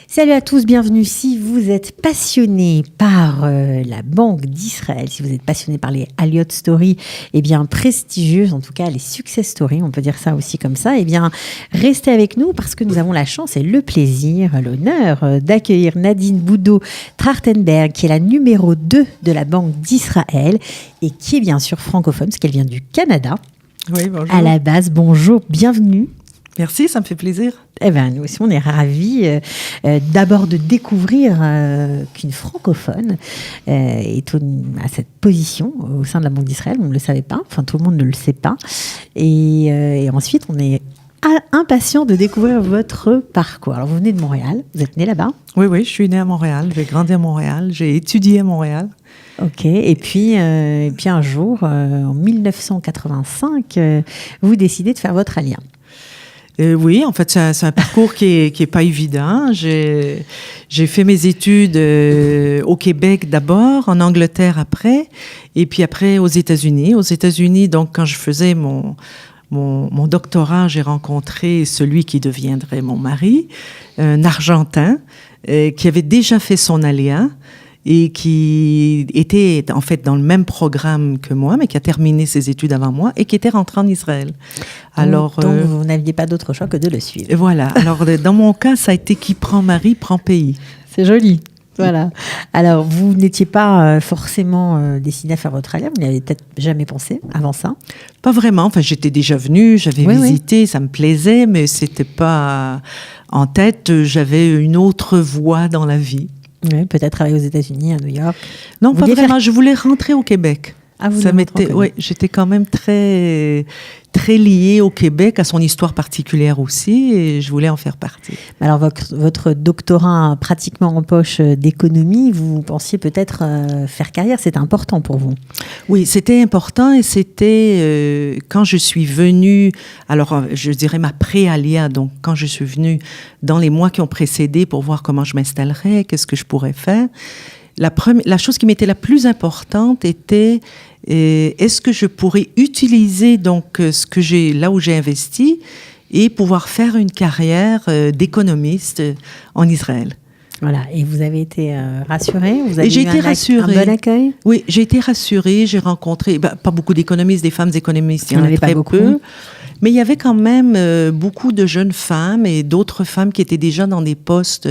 Salut à tous, bienvenue. Si vous êtes passionné par la Banque d'Israël, si vous êtes passionné par les Aliyot Stories, eh bien prestigieuses, en tout cas les success stories, on peut dire ça aussi comme ça, eh bien restez avec nous parce que nous avons la chance et le plaisir, l'honneur d'accueillir Nadine Boudot-Trachtenberg, qui est la numéro 2 de la Banque d'Israël et qui est bien sûr francophone, parce qu'elle vient du Canada. Oui, bonjour. À la base, bonjour, bienvenue. Merci, ça me fait plaisir. Eh bien, nous aussi, on est ravis d'abord de découvrir qu'une francophone est à cette position au sein de la Banque d'Israël. On ne le savait pas, enfin tout le monde ne le sait pas. Et ensuite, on est impatient de découvrir votre parcours. Alors, vous venez de Montréal, vous êtes né là-bas ? Oui, je suis née à Montréal, j'ai grandi à Montréal, j'ai étudié à Montréal. Ok, et puis un jour, en 1985, vous décidez de faire votre alliance. Oui, en fait, c'est un parcours qui est pas évident. J'ai fait mes études au Québec d'abord, en Angleterre après, et puis après aux États-Unis. Aux États-Unis, donc, quand je faisais mon doctorat, j'ai rencontré celui qui deviendrait mon mari, un Argentin, qui avait déjà fait son aléa et qui était en fait dans le même programme que moi, mais qui a terminé ses études avant moi et qui était rentré en Israël. Donc vous n'aviez pas d'autre choix que de le suivre. Voilà. Alors, dans mon cas, ça a été qui prend mari, prend pays. C'est joli. Voilà. Alors, vous n'étiez pas forcément destiné à faire votre alliance, vous n'y avez peut-être jamais pensé avant ça? Pas vraiment. Enfin, j'étais déjà venue, j'avais visité, ça me plaisait, mais c'était pas en tête. J'avais une autre voie dans la vie. Oui, peut-être travailler aux États-Unis, à New York. Non, pas vraiment. Je voulais rentrer au Québec. Ah, vous j'étais quand même très liée au Québec, à son histoire particulière aussi, et je voulais en faire partie. Alors, votre doctorat pratiquement en poche d'économie, vous pensiez peut-être faire carrière, c'était important pour vous? Oui, c'était important, et c'était quand je suis venue, alors je dirais ma pré-alia, donc quand je suis venue dans les mois qui ont précédé pour voir comment je m'installerais, qu'est-ce que je pourrais faire. La chose qui m'était la plus importante était est-ce que je pourrais utiliser donc ce que j'ai là où j'ai investi et pouvoir faire une carrière d'économiste en Israël. Voilà, et vous avez été rassurée? Vous avez j'ai été rassurée. Un bon accueil? Oui, j'ai été rassurée. J'ai rencontré pas beaucoup d'économistes, des femmes économistes, il y en a très peu. Mais il y avait quand même beaucoup de jeunes femmes et d'autres femmes qui étaient déjà dans des postes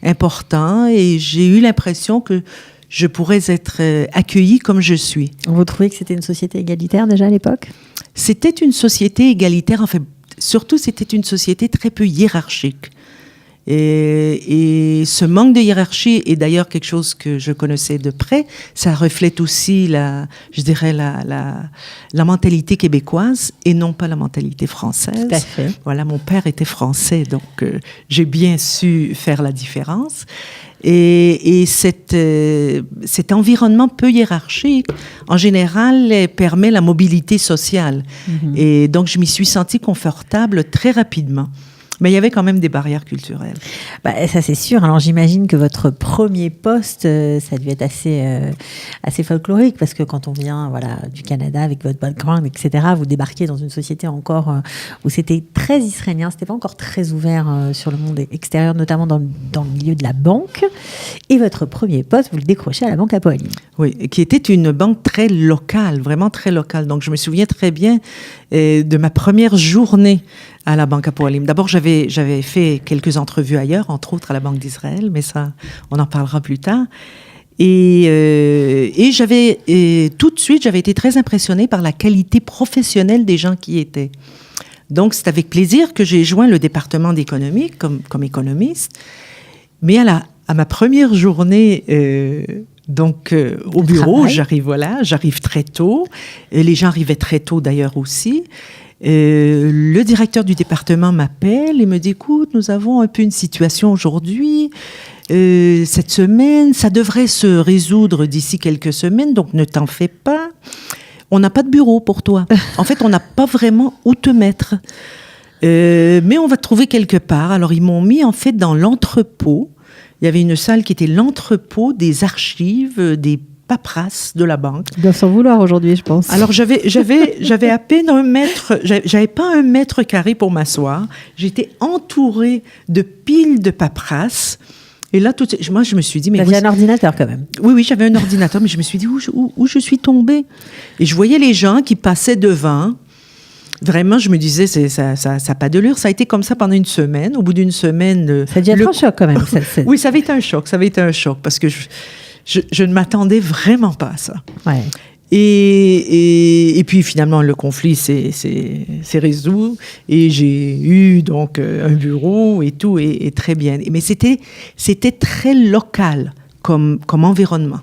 importants. Et j'ai eu l'impression que je pourrais être accueillie comme je suis. Vous trouvez que c'était une société égalitaire déjà à l'époque? C'était une société égalitaire. En fait, surtout, c'était une société très peu hiérarchique. Et ce manque de hiérarchie est d'ailleurs quelque chose que je connaissais de près. Ça reflète aussi la mentalité québécoise et non pas la mentalité française. Tout à fait. Voilà, mon père était français, donc j'ai bien su faire la différence. Et cet environnement peu hiérarchique, en général, permet la mobilité sociale. Mm-hmm. Et donc, je m'y suis sentie confortable très rapidement. Mais il y avait quand même des barrières culturelles. Ça, c'est sûr. Alors, j'imagine que votre premier poste, ça a dû être assez folklorique, parce que quand on vient du Canada avec votre background, etc., vous débarquez dans une société encore où c'était très israélien, c'était pas encore très ouvert sur le monde extérieur, notamment dans le milieu de la banque. Et votre premier poste, vous le décrochez à la Banque Hapoalim. Oui, qui était une banque très locale, vraiment très locale. Donc, je me souviens très bien de ma première journée à la Banque Hapoalim. D'abord, j'avais fait quelques entrevues ailleurs, entre autres à la Banque d'Israël, mais ça, on en parlera plus tard. Et tout de suite, j'avais été très impressionnée par la qualité professionnelle des gens qui y étaient. Donc, c'est avec plaisir que j'ai joint le département d'économie comme économiste. Mais à ma première journée au bureau, j'arrive très tôt. Les gens arrivaient très tôt d'ailleurs aussi. Le directeur du département m'appelle et me dit « Écoute, nous avons un peu une situation aujourd'hui. Cette semaine, ça devrait se résoudre d'ici quelques semaines, donc ne t'en fais pas. On n'a pas de bureau pour toi. En fait, on n'a pas vraiment où te mettre. Mais on va te trouver quelque part. » Alors, ils m'ont mis en fait dans l'entrepôt. Il y avait une salle qui était l'entrepôt des archives, des paperasse de la banque. Ils doivent s'en vouloir aujourd'hui, je pense. Alors, j'avais à peine j'avais pas 1 mètre carré pour m'asseoir. J'étais entourée de piles de paperasse. Et là, moi, je me suis dit... Tu avais un ordinateur quand même. Oui, j'avais un ordinateur, mais je me suis dit où je suis tombée. Et je voyais les gens qui passaient devant. Vraiment, je me disais, ça n'a pas de l'allure. Ça a été comme ça pendant une semaine. Au bout d'une semaine... Ça a dû être un choc quand même. Oui, ça avait été un choc. Parce que je ne m'attendais vraiment pas à ça. Ouais. Et puis finalement, le conflit s'est résolu et j'ai eu donc un bureau et tout, et très bien. Mais c'était très local comme environnement.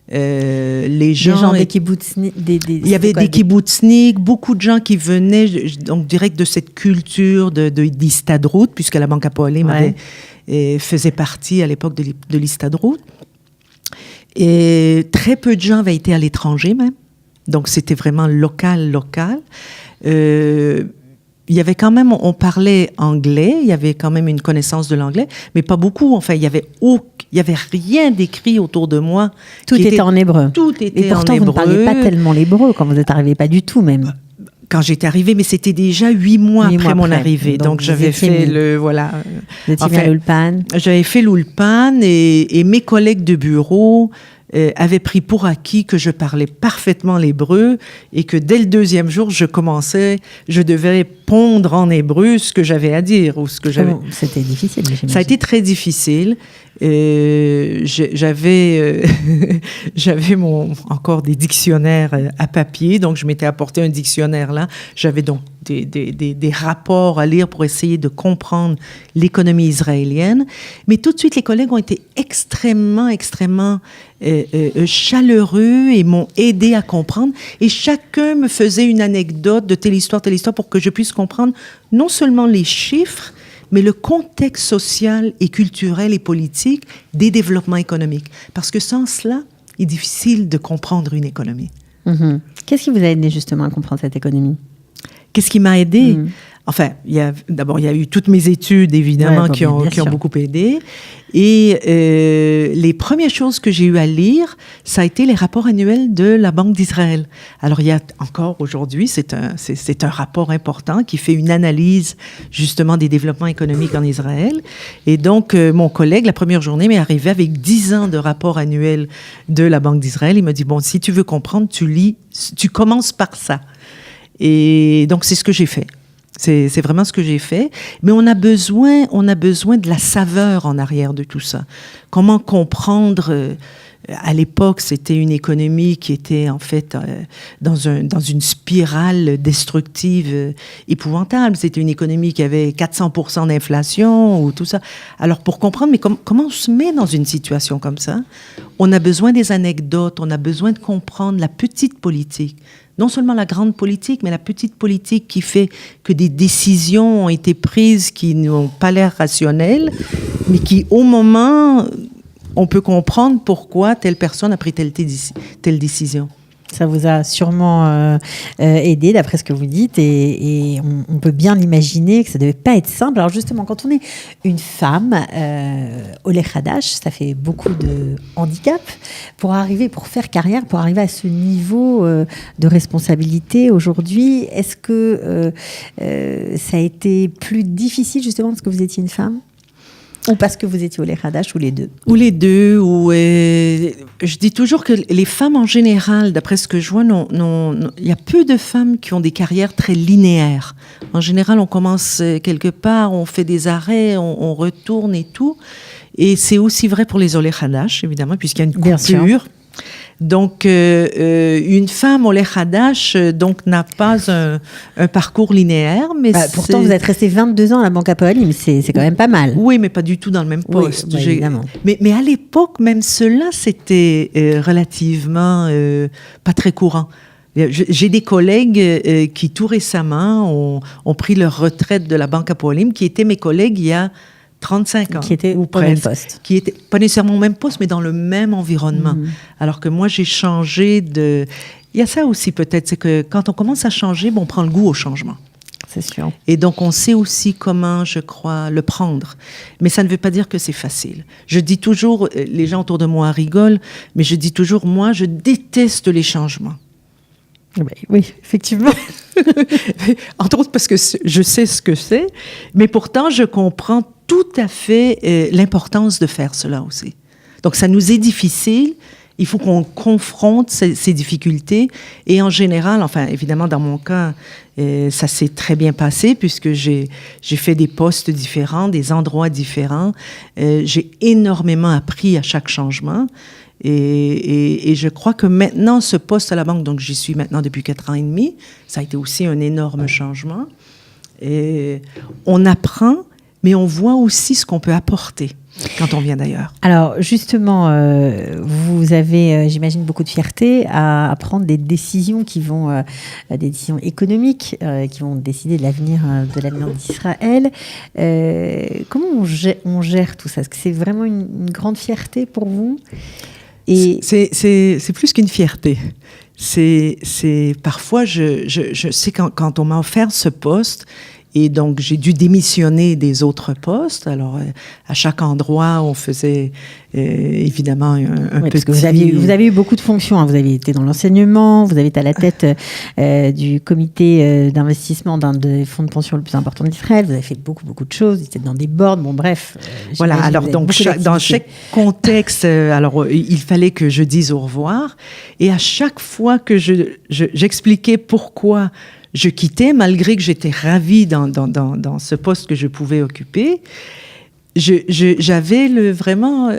Les gens des kibbutzniks, il y avait des kibbutzniks, beaucoup de gens qui venaient donc direct de cette culture d'Histadrout, puisque la Banque Hapoalim faisait partie à l'époque de l'Histadrout. Et très peu de gens avaient été à l'étranger même. Donc, c'était vraiment local. Il y avait quand même, on parlait anglais, il y avait quand même une connaissance de l'anglais, mais pas beaucoup. Enfin, il y avait rien d'écrit autour de moi. Tout était en hébreu. Tout était en hébreu. Et pourtant, vous ne parliez pas tellement l'hébreu quand vous êtes arrivé, pas du tout même. Quand j'étais arrivée, mais c'était déjà 8 mois après mon arrivée. Donc j'avais fait Vous étiez mis à l'Ulpan. J'avais fait l'Ulpan et mes collègues de bureau avaient pris pour acquis que je parlais parfaitement l'hébreu et que dès le 2e jour, je devais pondre en hébreu ce que j'avais à dire ou ce que j'avais. C'était difficile, j'imagine. Ça a été très difficile. J'avais encore des dictionnaires à papier, donc je m'étais apporté un dictionnaire là. J'avais donc des rapports à lire pour essayer de comprendre l'économie israélienne. Mais tout de suite, les collègues ont été extrêmement chaleureux et m'ont aidé à comprendre. Et chacun me faisait une anecdote de telle histoire pour que je puisse comprendre non seulement les chiffres, mais le contexte social et culturel et politique des développements économiques. Parce que sans cela, il est difficile de comprendre une économie. Mm-hmm. Qu'est-ce qui vous a aidé justement à comprendre cette économie? Qu'est-ce qui m'a aidé? Enfin, d'abord, il y a eu toutes mes études, évidemment, qui ont beaucoup aidé. Et les premières choses que j'ai eu à lire, ça a été les rapports annuels de la Banque d'Israël. Alors, il y a encore aujourd'hui, c'est un rapport important qui fait une analyse, justement, des développements économiques en Israël. Et donc, mon collègue, la première journée, m'est arrivé avec 10 ans de rapports annuels de la Banque d'Israël. Il m'a dit, bon, si tu veux comprendre, tu commences par ça. Et donc, c'est ce que j'ai fait. C'est vraiment ce que j'ai fait. Mais on a besoin de la saveur en arrière de tout ça. Comment comprendre... à l'époque, c'était une économie qui était en fait dans une spirale destructive épouvantable. C'était une économie qui avait 400% d'inflation ou tout ça. Alors, pour comprendre, mais comment on se met dans une situation comme ça? On a besoin des anecdotes, on a besoin de comprendre la petite politique. Non seulement la grande politique, mais la petite politique qui fait que des décisions ont été prises qui n'ont pas l'air rationnelles, mais qui, au moment, on peut comprendre pourquoi telle personne a pris telle décision. Ça vous a sûrement aidé, d'après ce que vous dites, et on peut bien l'imaginer que ça ne devait pas être simple. Alors justement, quand on est une femme, Oleh Hadash, ça fait beaucoup de handicap pour faire carrière, pour arriver à ce niveau de responsabilité aujourd'hui. Est-ce que ça a été plus difficile justement parce que vous étiez une femme ? Ou parce que vous étiez Oleh Hadash, ou les deux? Ou les deux. Je dis toujours que les femmes en général, d'après ce que je vois, il y a peu de femmes qui ont des carrières très linéaires. En général, on commence quelque part, on fait des arrêts, on retourne et tout. Et c'est aussi vrai pour les Oleh Hadash, évidemment, puisqu'il y a une coupure. Donc, une femme Oleh Hadash donc n'a pas un parcours linéaire, mais pourtant vous êtes resté 22 ans à la Banque Hapoalim, c'est quand même pas mal. Oui, mais pas du tout dans le même poste. Oui, évidemment. Mais à l'époque, même cela, c'était relativement pas très courant. J'ai des collègues qui tout récemment ont pris leur retraite de la Banque Hapoalim, qui étaient mes collègues il y a 35 ans. Qui étaient ou au même poste. Qui étaient pas nécessairement au même poste, mais dans le même environnement. Alors que moi, j'ai changé de... Il y a ça aussi peut-être, c'est que quand on commence à changer, on prend le goût au changement. C'est sûr. Et donc, on sait aussi comment, je crois, le prendre. Mais ça ne veut pas dire que c'est facile. Je dis toujours, les gens autour de moi rigolent, mais je dis toujours, moi, je déteste les changements. Oui, effectivement. Entre autres parce que je sais ce que c'est, mais pourtant, je comprends tout à fait l'importance de faire cela aussi. Donc, ça nous est difficile. Il faut qu'on confronte ces difficultés. Et en général, enfin, évidemment, dans mon cas, ça s'est très bien passé puisque j'ai fait des postes différents, des endroits différents. J'ai énormément appris à chaque changement. Et je crois que maintenant, ce poste à la banque, donc j'y suis maintenant depuis 4 ans et demi, ça a été aussi un énorme changement. Et on apprend, mais on voit aussi ce qu'on peut apporter quand on vient d'ailleurs. Alors justement, vous avez, j'imagine, beaucoup de fierté à prendre des décisions qui vont, des décisions économiques qui vont décider de l'avenir d'Israël. Comment on gère tout ça? Est-ce que c'est vraiment une grande fierté pour vous? Et c'est plus qu'une fierté. C'est parfois, je sais quand on m'a offert ce poste, et donc j'ai dû démissionner des autres postes. Alors, à chaque endroit, on faisait évidemment un petit... Parce que vous avez eu beaucoup de fonctions. Hein. Vous avez été dans l'enseignement, vous avez été à la tête du comité d'investissement d'un des fonds de pension le plus important d'Israël. Vous avez fait beaucoup de choses. Vous étiez dans des boards. Bon, bref. Voilà. Alors, donc, dans chaque contexte, alors, il fallait que je dise au revoir. Et à chaque fois que j'expliquais pourquoi je quittais, malgré que j'étais ravie dans ce poste que je pouvais occuper. J'avais vraiment...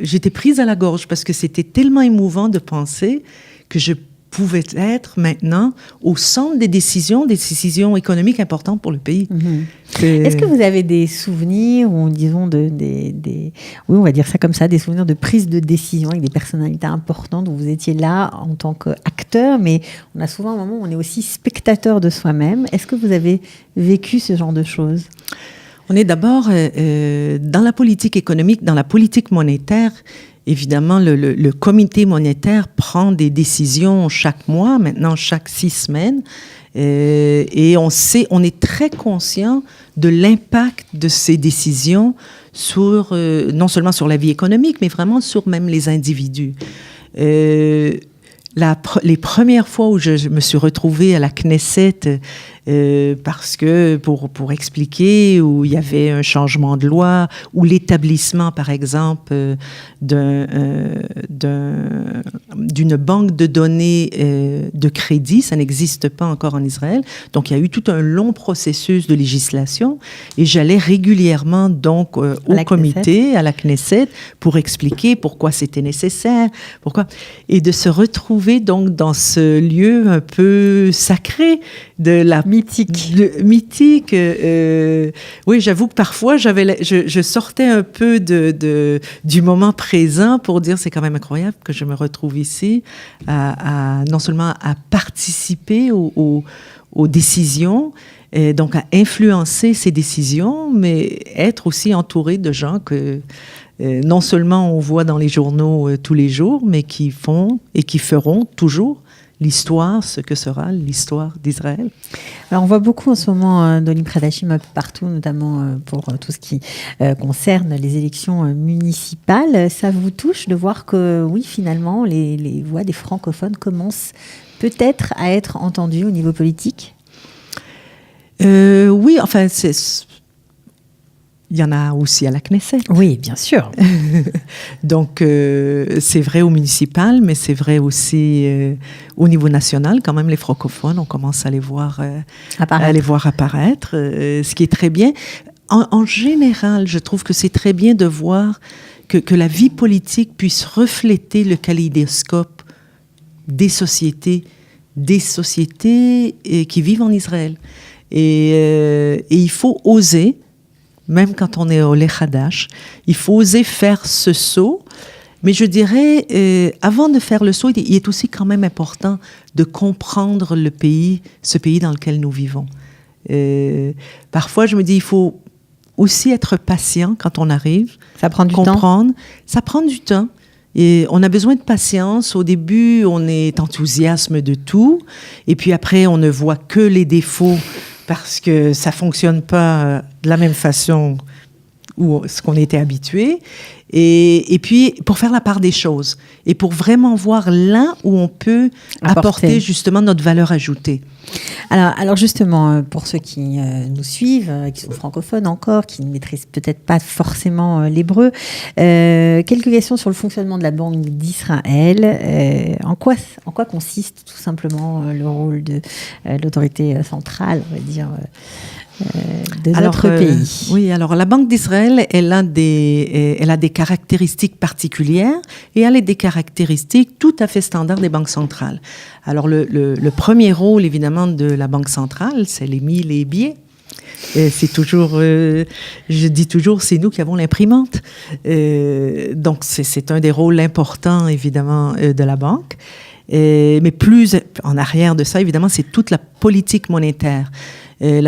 J'étais prise à la gorge parce que c'était tellement émouvant de penser que je pouvais être maintenant au centre des décisions économiques importantes pour le pays. Mm-hmm. Est-ce que vous avez des souvenirs, ou disons, oui, on va dire ça comme ça, des souvenirs de prise de décision avec des personnalités importantes où vous étiez là en tant qu'acteur, mais on a souvent un moment où on est aussi spectateur de soi-même. Est-ce que vous avez vécu ce genre de choses? On est d'abord dans la politique économique, dans la politique monétaire. Évidemment, le comité monétaire prend des décisions chaque mois, maintenant chaque 6 semaines, et on est très conscient de l'impact de ces décisions sur, non seulement sur la vie économique, mais vraiment sur même les individus. Les premières fois où je me suis retrouvée à la Knesset, parce que pour expliquer, où il y avait un changement de loi, ou l'établissement, par exemple, d'une banque de données de crédit, ça n'existe pas encore en Israël. Donc, il y a eu tout un long processus de législation, et j'allais régulièrement donc au comité, à la Knesset, pour expliquer pourquoi c'était nécessaire, et de se retrouver donc dans ce lieu un peu sacré de la mythique. Oui, j'avoue que parfois je sortais un peu du moment présent pour dire c'est quand même incroyable que je me retrouve ici non seulement à participer aux décisions, et donc à influencer ces décisions, mais être aussi entouré de gens que non seulement on voit dans les journaux tous les jours, mais qui font et qui feront toujours l'histoire, ce que sera l'histoire d'Israël. Alors, on voit beaucoup en ce moment d'Olim Khadashim un peu partout, notamment pour tout ce qui concerne les élections municipales. Ça vous touche de voir que, oui, finalement, les voix des francophones commencent peut-être à être entendues au niveau politique? Oui, enfin, il y en a aussi à la Knesset. Oui, bien sûr. Donc, c'est vrai au municipal, mais c'est vrai aussi au niveau national. Quand même, les francophones, on commence à les voir apparaître, ce qui est très bien. En général, je trouve que c'est très bien de voir que la vie politique puisse refléter le kaléidoscope des sociétés qui vivent en Israël. Et il faut oser, même quand on est au Olé Hadash, il faut oser faire ce saut. Mais je dirais, avant de faire le saut, il est aussi quand même important de comprendre ce pays dans lequel nous vivons. Parfois, je me dis, il faut aussi être patient quand on arrive. Ça prend du temps. Ça prend du temps. Et on a besoin de patience. Au début, on est enthousiasme de tout. Et puis après, on ne voit que les défauts parce que ça fonctionne pas de la même façon ou ce qu'on était habitué. Et puis, pour faire la part des choses et pour vraiment voir là où on peut apporter justement notre valeur ajoutée. Alors justement, pour ceux qui nous suivent, qui sont francophones encore, qui ne maîtrisent peut-être pas forcément l'hébreu, quelques questions sur le fonctionnement de la Banque d'Israël. En quoi consiste tout simplement le rôle de l'autorité centrale, on va dire, de notre pays? Oui, alors la Banque d'Israël, elle a des caractéristiques particulières et elle a des caractéristiques tout à fait standards des banques centrales. Alors le premier rôle, évidemment, de la Banque centrale, c'est l'émis, les billets. C'est toujours, je dis toujours, c'est nous qui avons l'imprimante. Donc c'est un des rôles importants, évidemment, de la banque. Mais plus en arrière de ça, évidemment, c'est toute la politique monétaire. Et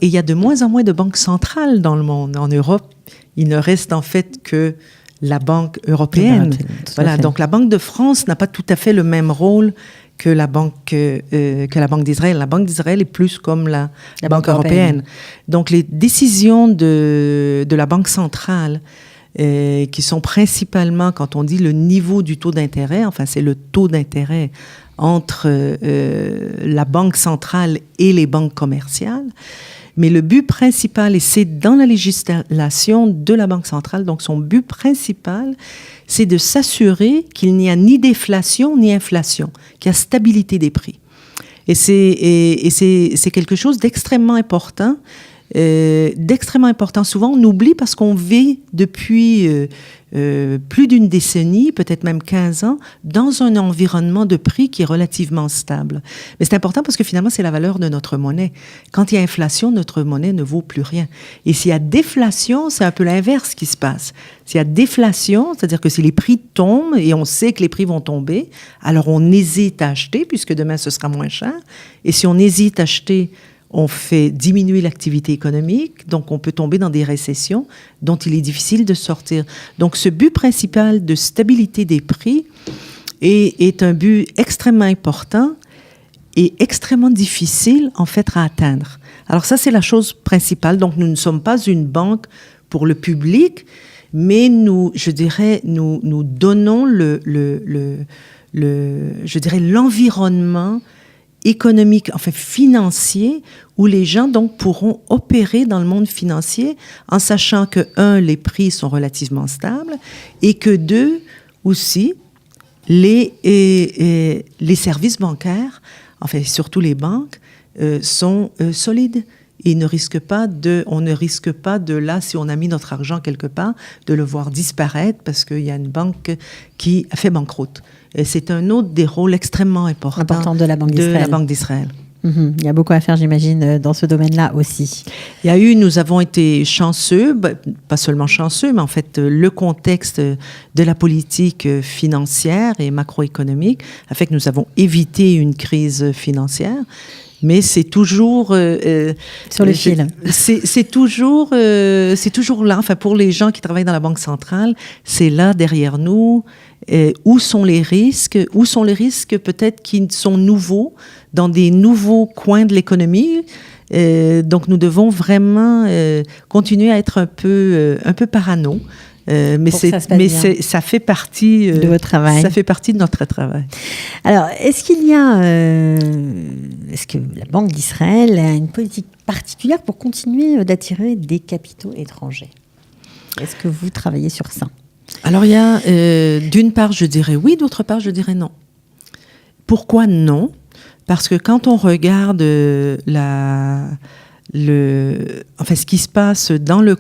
il y a de moins en moins de banques centrales dans le monde. En Europe, il ne reste en fait que la Banque européenne. Voilà, donc la Banque de France n'a pas tout à fait le même rôle que la Banque d'Israël. La Banque d'Israël est plus comme la Banque européenne. Donc les décisions de la Banque centrale, qui sont principalement, quand on dit le niveau du taux d'intérêt, enfin c'est le taux d'intérêt entre la banque centrale et les banques commerciales. Mais le but principal, et c'est dans la législation de la Banque centrale, donc son but principal, c'est de s'assurer qu'il n'y a ni déflation ni inflation, qu'il y a stabilité des prix. Et c'est quelque chose d'extrêmement important. Souvent, on oublie parce qu'on vit depuis plus d'une décennie, peut-être même 15 ans, dans un environnement de prix qui est relativement stable. Mais c'est important parce que finalement, c'est la valeur de notre monnaie. Quand il y a inflation, notre monnaie ne vaut plus rien. Et s'il y a déflation, c'est un peu l'inverse qui se passe. S'il y a déflation, c'est-à-dire que si les prix tombent et on sait que les prix vont tomber, alors on hésite à acheter puisque demain, ce sera moins cher. Et si on hésite à acheter, on fait diminuer l'activité économique, donc on peut tomber dans des récessions dont il est difficile de sortir. Donc ce but principal de stabilité des prix est un but extrêmement important et extrêmement difficile en fait à atteindre. Alors ça, c'est la chose principale. Donc nous ne sommes pas une banque pour le public, mais nous donnons l'environnement économique, enfin financier, où les gens donc pourront opérer dans le monde financier en sachant que, un, les prix sont relativement stables et que, deux, aussi, les services bancaires, enfin surtout les banques, sont solides. Et on ne risque pas de là, si on a mis notre argent quelque part, de le voir disparaître parce qu'il y a une banque qui a fait banqueroute. Et c'est un autre des rôles extrêmement importants de la Banque d'Israël. Il y a beaucoup à faire, j'imagine, dans ce domaine-là aussi. Nous avons été chanceux, pas seulement chanceux, mais en fait, le contexte de la politique financière et macroéconomique a fait que nous avons évité une crise financière. Mais c'est toujours sur le fil. C'est toujours là. Enfin, pour les gens qui travaillent dans la Banque centrale, c'est là derrière nous. Où sont les risques? Où sont les risques peut-être qui sont nouveaux dans des nouveaux coins de l'économie? Donc, nous devons vraiment continuer à être un peu parano. Mais ça fait partie de votre travail. Ça fait partie de notre travail. Alors, est-ce que la Banque d'Israël a une politique particulière pour continuer d'attirer des capitaux étrangers? Est-ce que vous travaillez sur ça? Alors, il y a d'une part, je dirais oui, d'autre part, je dirais non. Pourquoi non? Parce que quand on regarde ce qui se passe dans les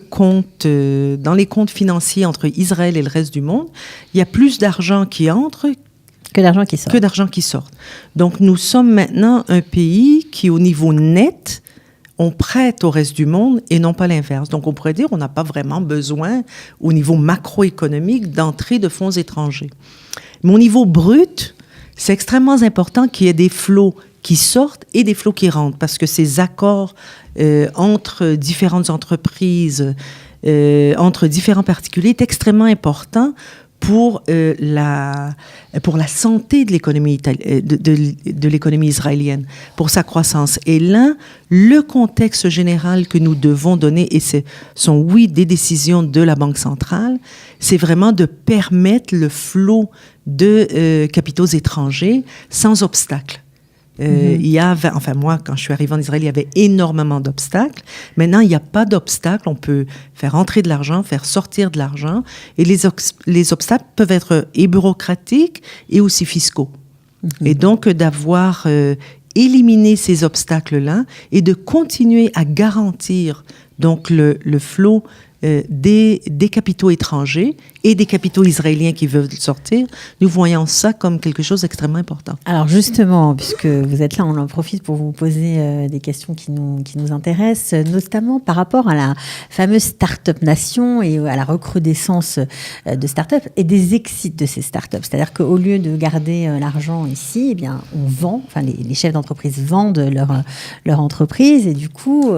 comptes financiers entre Israël et le reste du monde, il y a plus d'argent qui entre que d'argent qui sort. Donc, nous sommes maintenant un pays qui, au niveau net, on prête au reste du monde et non pas l'inverse. Donc, on pourrait dire qu'on n'a pas vraiment besoin, au niveau macroéconomique, d'entrée de fonds étrangers. Mais au niveau brut, c'est extrêmement important qu'il y ait des flots qui sortent et des flots qui rentrent, parce que ces accords entre différentes entreprises, entre différents particuliers, est extrêmement important pour la santé de l'économie de l'économie israélienne, pour sa croissance. Et là, le contexte général que nous devons donner, et ce sont, oui, des décisions de la Banque centrale, c'est vraiment de permettre le flot de capitaux étrangers sans obstacle. Il y a, enfin moi, quand je suis arrivée en Israël, il y avait énormément d'obstacles. Maintenant, il n'y a pas d'obstacles. On peut faire entrer de l'argent, faire sortir de l'argent. Et les obstacles peuvent être et bureaucratiques et aussi fiscaux. Et donc, d'avoir éliminé ces obstacles-là et de continuer à garantir donc le flot des capitaux étrangers et des capitaux israéliens qui veulent sortir, nous voyons ça comme quelque chose d'extrêmement important. Alors justement, puisque vous êtes là, on en profite pour vous poser des questions qui nous intéressent, notamment par rapport à la fameuse Start-up Nation et à la recrudescence de start-up et des exits de ces start-up. C'est-à-dire qu'au lieu de garder l'argent ici, eh bien, on vend, enfin les chefs d'entreprise vendent leur entreprise et du coup,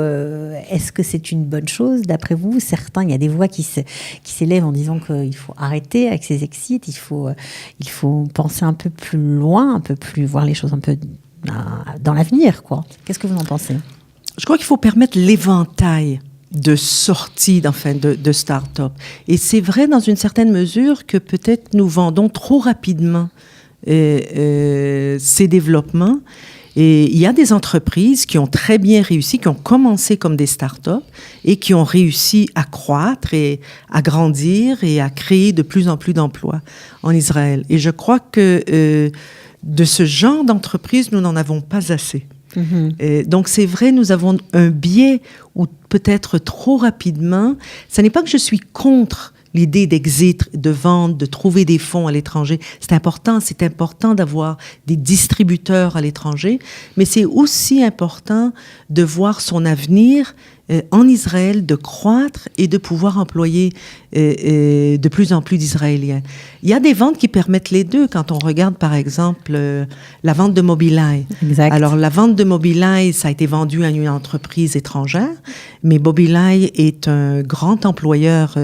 est-ce que c'est une bonne chose d'après vous? Certains, il y a des voix qui s'élèvent en disant qu'il faut arrêter avec ces exits, il faut penser un peu plus loin, un peu plus voir les choses un peu dans l'avenir, quoi. Qu'est-ce que vous en pensez? Je crois qu'il faut permettre l'éventail de sorties, enfin, de start-up. Et c'est vrai dans une certaine mesure que peut-être nous vendons trop rapidement ces développements. Et il y a des entreprises qui ont très bien réussi, qui ont commencé comme des start-up et qui ont réussi à croître et à grandir et à créer de plus en plus d'emplois en Israël. Et je crois que de ce genre d'entreprise, nous n'en avons pas assez. Donc c'est vrai, nous avons un biais où peut-être trop rapidement, ce n'est pas que je suis contre l'idée d'exit, de vente, de trouver des fonds à l'étranger. C'est important d'avoir des distributeurs à l'étranger, mais c'est aussi important de voir son avenir en Israël, de croître et de pouvoir employer de plus en plus d'Israéliens. Il y a des ventes qui permettent les deux. Quand on regarde, par exemple, la vente de Mobileye. Exact. Alors, la vente de Mobileye, ça a été vendu à une entreprise étrangère, mais Mobileye est un grand employeur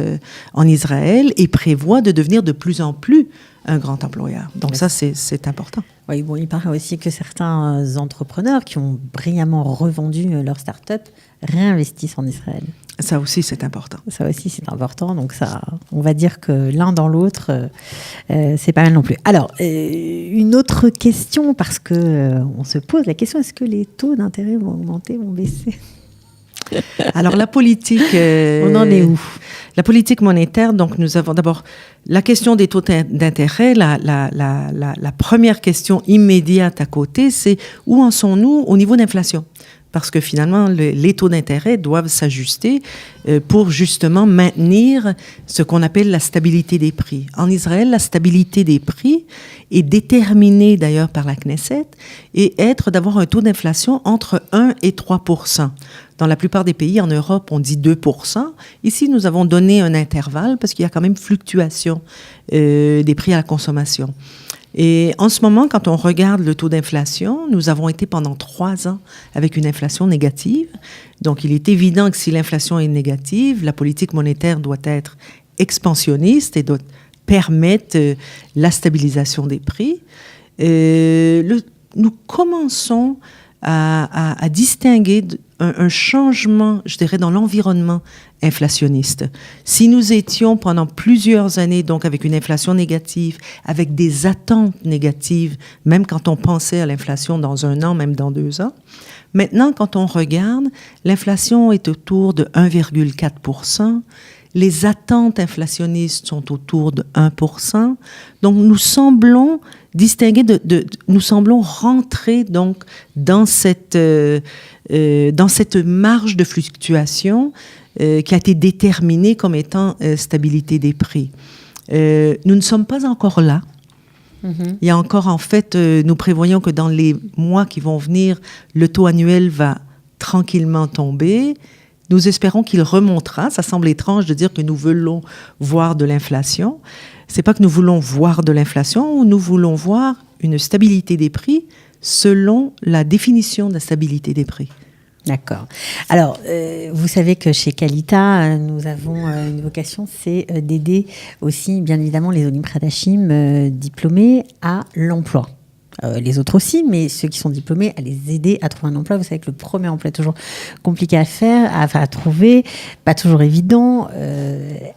en Israël et prévoit de devenir de plus en plus un grand employeur. Donc ça, c'est important. Oui, bon, il paraît aussi que certains entrepreneurs qui ont brillamment revendu leur start-up réinvestissent en Israël. Ça aussi, c'est important. Ça aussi, c'est important. Donc ça, on va dire que l'un dans l'autre, c'est pas mal non plus. Alors, une autre question, parce que on se pose la question, est-ce que les taux d'intérêt vont augmenter, vont baisser? Alors, la politique... on en est où? La politique monétaire, donc nous avons d'abord la question des taux d'intérêt. La première question immédiate à côté, c'est où en sommes-nous au niveau d'inflation? Parce que finalement, les taux d'intérêt doivent s'ajuster pour justement maintenir ce qu'on appelle la stabilité des prix. En Israël, la stabilité des prix est déterminée d'ailleurs par la Knesset et d'avoir un taux d'inflation entre 1 et 3%. Dans la plupart des pays en Europe, on dit 2%. Ici, nous avons donné un intervalle parce qu'il y a quand même fluctuation des prix à la consommation. Et en ce moment, quand on regarde le taux d'inflation, nous avons été pendant 3 ans avec une inflation négative. Donc, il est évident que si l'inflation est négative, la politique monétaire doit être expansionniste et doit permettre la stabilisation des prix. Nous commençons à distinguer un changement, je dirais, dans l'environnement inflationniste. Si nous étions pendant plusieurs années, donc avec une inflation négative, avec des attentes négatives, même quand on pensait à l'inflation dans 1 an, même dans 2 ans, maintenant, quand on regarde, l'inflation est autour de 1,4%. Les attentes inflationnistes sont autour de 1%. Donc, nous semblons distinguer nous semblons rentrer donc dans cette marge de fluctuation qui a été déterminée comme étant stabilité des prix. Nous ne sommes pas encore là. Il y a encore, en fait, nous prévoyons que dans les mois qui vont venir, le taux annuel va tranquillement tomber. Nous espérons qu'il remontera. Ça semble étrange de dire que nous voulons voir de l'inflation. C'est pas que nous voulons voir de l'inflation, nous voulons voir une stabilité des prix selon la définition de la stabilité des prix. D'accord. Alors, vous savez que chez Kalita, nous avons une vocation, c'est d'aider aussi, bien évidemment, les Olim Khadashim diplômés à l'emploi. Les autres aussi, mais ceux qui sont diplômés, à les aider à trouver un emploi. Vous savez que le premier emploi est toujours compliqué à faire, à trouver, pas toujours évident.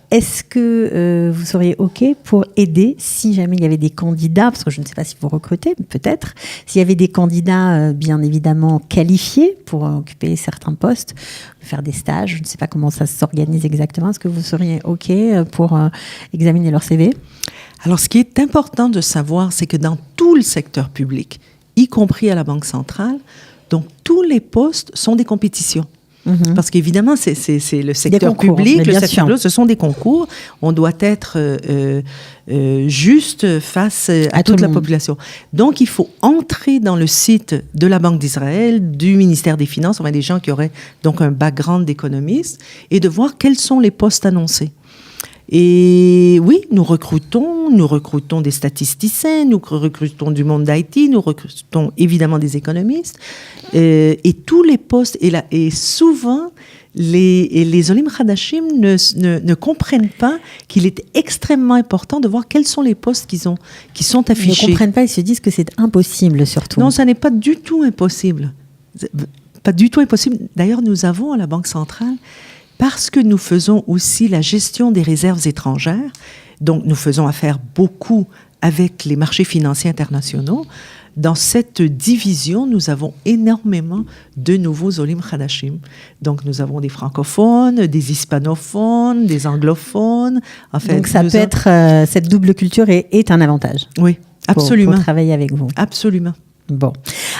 Est-ce que vous seriez OK pour aider, si jamais il y avait des candidats, parce que je ne sais pas si vous recrutez, peut-être, s'il y avait des candidats bien évidemment qualifiés pour occuper certains postes, faire des stages, je ne sais pas comment ça s'organise exactement, est-ce que vous seriez OK pour examiner leur CV ? Alors, ce qui est important de savoir, c'est que dans tout le secteur public, y compris à la Banque centrale, donc tous les postes sont des compétitions. Parce qu'évidemment, c'est le secteur public, le secteur public, ce sont des concours. On doit être juste face à toute la population. Donc, il faut entrer dans le site de la Banque d'Israël, du ministère des Finances, des gens qui auraient donc un background d'économiste, et de voir quels sont les postes annoncés. Et oui, nous recrutons des statisticiens, nous recrutons du monde d'IT, nous recrutons évidemment des économistes, et tous les postes, et souvent, les Olim Khadashim ne comprennent pas qu'il est extrêmement important de voir quels sont les postes qui sont affichés. Ils ne comprennent pas, ils se disent que c'est impossible surtout. Non, ça n'est pas du tout impossible. Pas du tout impossible. D'ailleurs, nous avons à la Banque centrale, parce que nous faisons aussi la gestion des réserves étrangères, donc nous faisons affaire beaucoup avec les marchés financiers internationaux. Dans cette division, nous avons énormément de nouveaux Olim Khadashim. Donc nous avons des francophones, des hispanophones, des anglophones. En fait, donc ça peut être, cette double culture est un avantage. Oui, absolument. Pour travailler avec vous. Absolument. Bon,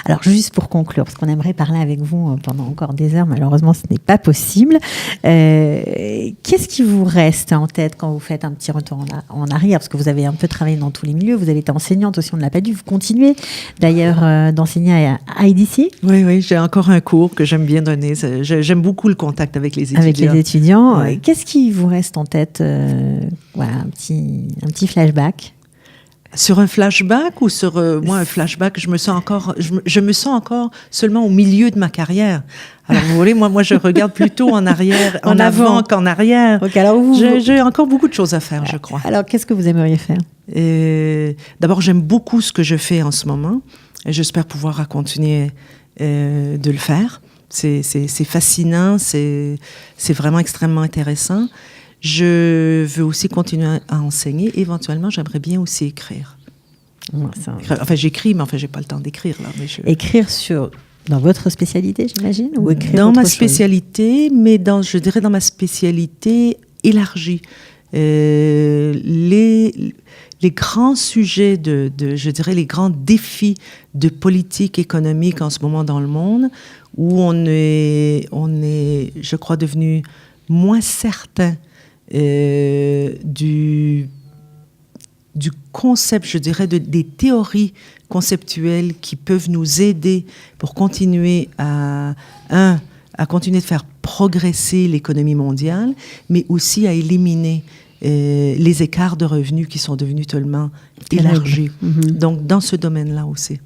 alors juste pour conclure, parce qu'on aimerait parler avec vous pendant encore des heures, malheureusement ce n'est pas possible. Qu'est-ce qui vous reste en tête quand vous faites un petit retour en arrière, parce que vous avez un peu travaillé dans tous les milieux, vous avez été enseignante aussi, on ne l'a pas dit, vous continuez d'ailleurs d'enseigner à IDC. Oui, j'ai encore un cours que j'aime bien donner, j'aime beaucoup le contact avec les étudiants. Avec les étudiants, ouais. Qu'est-ce qui vous reste en tête, voilà, un petit flashback? Sur un flashback ou sur moi un flashback, je me sens encore seulement au milieu de ma carrière. Alors vous voyez, moi je regarde plutôt en arrière, en avant qu'en arrière. Okay, alors j'ai encore beaucoup de choses à faire, je crois. Alors qu'est-ce que vous aimeriez faire? D'abord, j'aime beaucoup ce que je fais en ce moment et j'espère pouvoir continuer de le faire. C'est fascinant, c'est vraiment extrêmement intéressant. Je veux aussi continuer à enseigner. Éventuellement, j'aimerais bien aussi écrire. Enfin, j'écris, mais enfin, j'ai pas le temps d'écrire là. Mais écrire dans votre spécialité, j'imagine, ou écrire dans autre ma chose? Spécialité, mais je dirais dans ma spécialité élargie. Les grands sujets je dirais les grands défis de politique économique en ce moment dans le monde, où on est, je crois, devenu moins certain du concept, je dirais, des théories conceptuelles qui peuvent nous aider pour continuer à continuer de faire progresser l'économie mondiale, mais aussi à éliminer les écarts de revenus qui sont devenus tellement élargis. Donc, dans ce domaine-là aussi.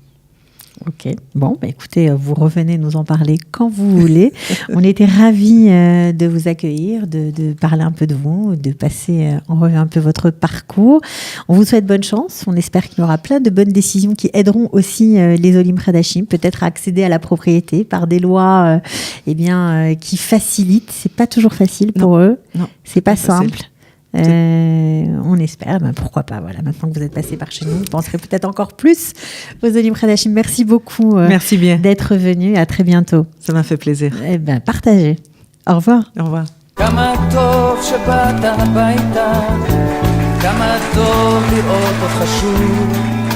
Ok, bon, écoutez, vous revenez nous en parler quand vous voulez. On était ravis de vous accueillir, de parler un peu de vous, de passer en revue un peu votre parcours. On vous souhaite bonne chance. On espère qu'il y aura plein de bonnes décisions qui aideront aussi les Olim Khadashim, peut-être à accéder à la propriété par des lois qui facilitent. C'est pas toujours facile pour eux. Non, c'est pas simple. On espère, pourquoi pas, voilà, maintenant que vous êtes passé par chez nous, vous penserez peut-être encore plus aux Olim Khadashim. Merci beaucoup Merci bien d'être venu, à très bientôt. Ça m'a fait plaisir. Partagez. Au revoir. Au revoir.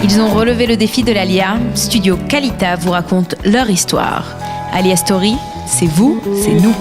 Ils ont relevé le défi de l'Alia. Studio Kalita vous raconte leur histoire. Alia Story, c'est vous, c'est nous.